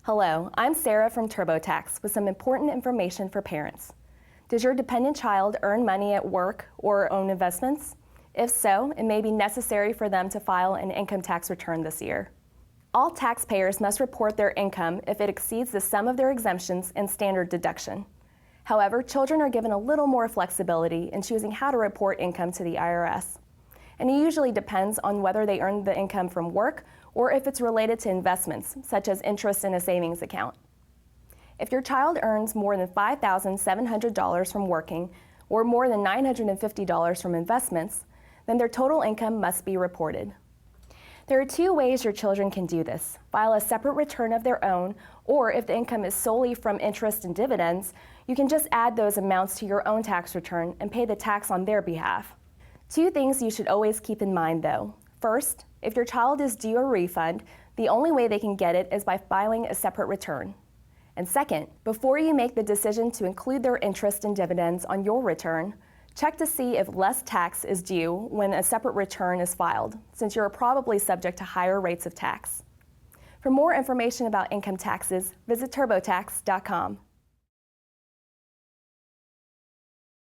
Hello, I'm Sarah from TurboTax with some important information for parents. Does your dependent child earn money at work or own investments? If so, it may be necessary for them to file an income tax return this year. All taxpayers must report their income if it exceeds the sum of their exemptions and standard deduction. However, children are given a little more flexibility in choosing how to report income to the IRS. And it usually depends on whether they earn the income from work or if it's related to investments, such as interest in a savings account. If your child earns more than $5,700 from working or more than $950 from investments, then their total income must be reported. There are two ways your children can do this: file a separate return of their own, or if the income is solely from interest and dividends, you can just add those amounts to your own tax return and pay the tax on their behalf. Two things you should always keep in mind though. First, if your child is due a refund, the only way they can get it is by filing a separate return. And second, before you make the decision to include their interest and dividends on your return, check to see if less tax is due when a separate return is filed, since you're probably subject to higher rates of tax. For more information about income taxes, visit TurboTax.com.